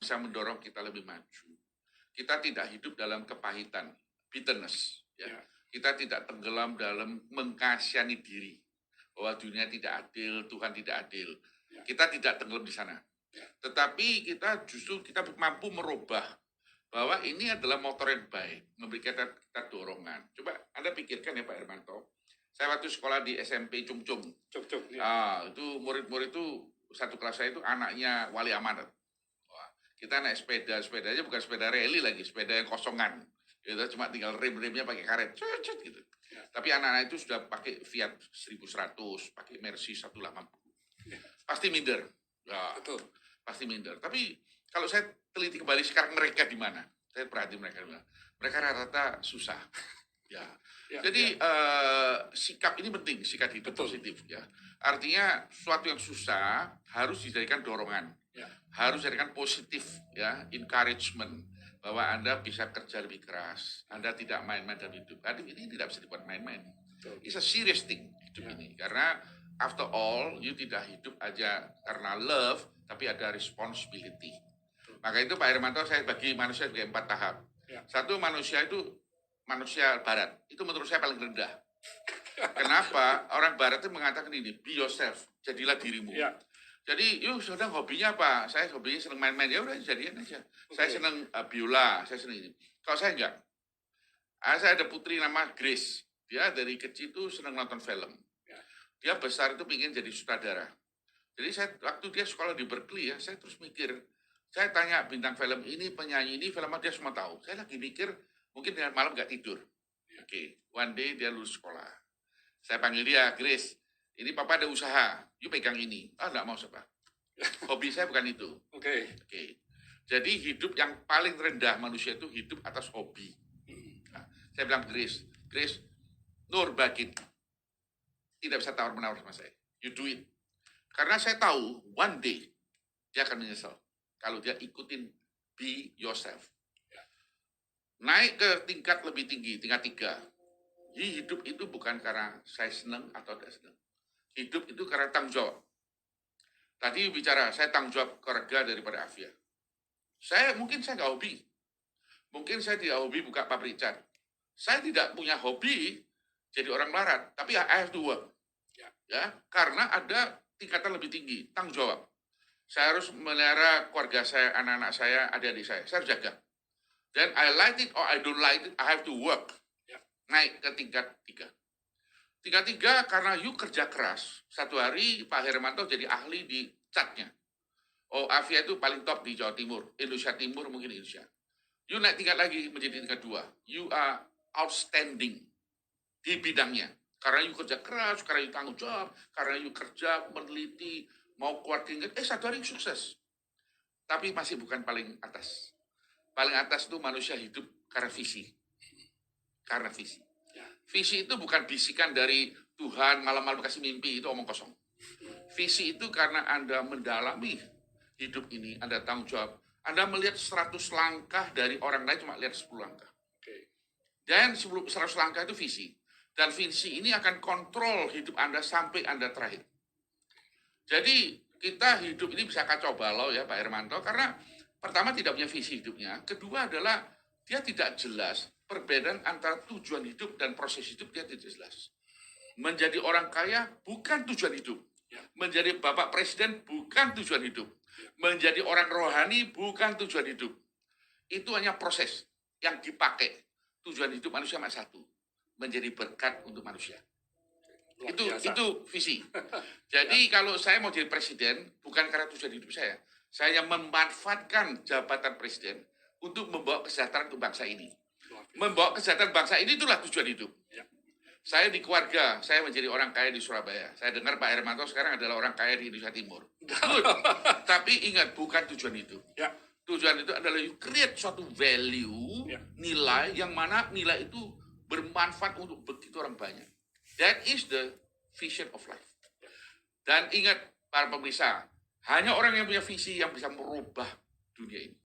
bisa mendorong kita lebih maju. Kita tidak hidup dalam kepahitan, bitterness. Ya. Kita tidak tenggelam dalam mengkasihani diri. Bahwa dunia tidak adil, Tuhan tidak adil. Kita tidak tenggelam di sana. Tetapi kita justru mampu merubah bahwa ini adalah motor yang baik, memberi kita dorongan. Coba Anda pikirkan ya Pak Hermanto, saya waktu sekolah di SMP Cungcung, itu murid-murid itu satu kelas saya itu anaknya wali amanat. Kita naik sepedanya bukan sepeda rally lagi, sepeda yang kosongan. Kita cuma tinggal rem-remnya pakai karet, gitu. Tapi anak-anak itu sudah pakai Fiat 1100, pakai Mercy 180. Pasti minder. Ya, betul. Pasti minder. Tapi kalau saya teliti kembali sekarang mereka di mana? Saya perhati mereka di mana. Mereka rata-rata susah. Ya. Jadi sikap ini penting, sikap hidup positif ya. Artinya sesuatu yang susah harus dijadikan dorongan. Harus dijadikan positif ya, encouragement bahwa Anda bisa kerja lebih keras. Anda tidak main-main dalam hidup. Hidup ini tidak bisa dibuat main-main. It's a serious thing hidup ini. Karena after all, you tidak hidup aja karena love, tapi ada responsibility. Maka itu Pak Hermanto, saya bagi manusia sebagai 4 tahap. Satu, manusia itu manusia barat. Itu menurut saya paling rendah. Kenapa? Orang barat itu mengatakan ini, be yourself, jadilah dirimu. Jadi, yuk sedang hobinya apa? Saya hobinya senang main-main, ya udah jadian aja. Saya senang biola, saya senang ini. Kalau saya enggak. Saya ada putri nama Grace. Dia dari kecil itu senang nonton film. Dia besar itu ingin jadi sutradara. Jadi saya waktu dia sekolah di Berkeley ya, saya terus mikir. Saya tanya bintang film ini, penyanyi ini, film apa dia semua tahu. Saya lagi mikir, mungkin dia malam nggak tidur. Oke, one day dia lulus sekolah. Saya panggil dia, Grace, ini papa ada usaha, you pegang ini. Nggak mau siapa. Hobi saya bukan itu. Oke. Jadi hidup yang paling rendah manusia itu hidup atas hobi. Nah, saya bilang Grace, Nur Bagin, tidak bisa tawar-menawar sama saya. You do it. Karena saya tahu, one day, dia akan menyesal. Kalau dia ikutin be yourself. Naik ke tingkat lebih tinggi, tingkat 3. Hidup itu bukan karena saya senang atau tidak senang. Hidup itu karena tanggung jawab. Tadi bicara, saya tanggung jawab keluarga daripada Afia. Mungkin saya nggak hobi. Mungkin saya tidak hobi buka pabrik cat. Saya tidak punya hobi jadi orang melarat, tapi I have to work. Ya, karena ada tingkatan lebih tinggi, tanggung jawab. Saya harus melihara keluarga saya, anak-anak saya, adik-adik saya harus jaga. Dan I like it or I don't like it, I have to work. Naik ke tingkat 3. Tingkat 3 karena you kerja keras. Satu hari Pak Hermanto jadi ahli di catnya. Oh, Afia itu paling top di Jawa Timur, Indonesia Timur mungkin Indonesia. You naik tingkat lagi menjadi tingkat 2. You are outstanding di bidangnya. Karena you kerja keras, karena you tanggung jawab, karena you kerja, meneliti, mau keluar tingkat, satu hari sukses. Tapi masih bukan paling atas. Paling atas itu manusia hidup karena visi. Karena visi. Visi itu bukan bisikan dari Tuhan malam-malam kasih mimpi, itu omong kosong. Visi itu karena Anda mendalami hidup ini, Anda tanggung jawab. Anda melihat 100 langkah dari orang lain cuma lihat 10 langkah. Dan 100 langkah itu visi. Dan visi ini akan kontrol hidup Anda sampai Anda terakhir. Jadi kita hidup ini bisa kacau balau ya Pak Hermanto, karena pertama tidak punya visi hidupnya. Kedua adalah dia tidak jelas perbedaan antara tujuan hidup dan proses hidup, dia tidak jelas. Menjadi orang kaya bukan tujuan hidup. Menjadi Bapak Presiden bukan tujuan hidup. Menjadi orang rohani bukan tujuan hidup. Itu hanya proses yang dipakai. Tujuan hidup manusia cuma satu. Menjadi berkat untuk manusia. Itu visi. Jadi kalau saya mau jadi presiden, bukan karena tujuan hidup saya. Saya memanfaatkan jabatan presiden untuk membawa kesejahteraan untuk bangsa ini. Membawa kesejahteraan bangsa ini itulah tujuan hidup. Saya di keluarga, saya menjadi orang kaya di Surabaya. Saya dengar Pak Hermanto sekarang adalah orang kaya di Indonesia Timur. Good. Tapi ingat, bukan tujuan hidup. Tujuan itu adalah you create suatu value, nilai, yang mana nilai itu bermanfaat untuk begitu orang banyak. That is the vision of life. Dan ingat para pemirsa, hanya orang yang punya visi yang bisa merubah dunia ini.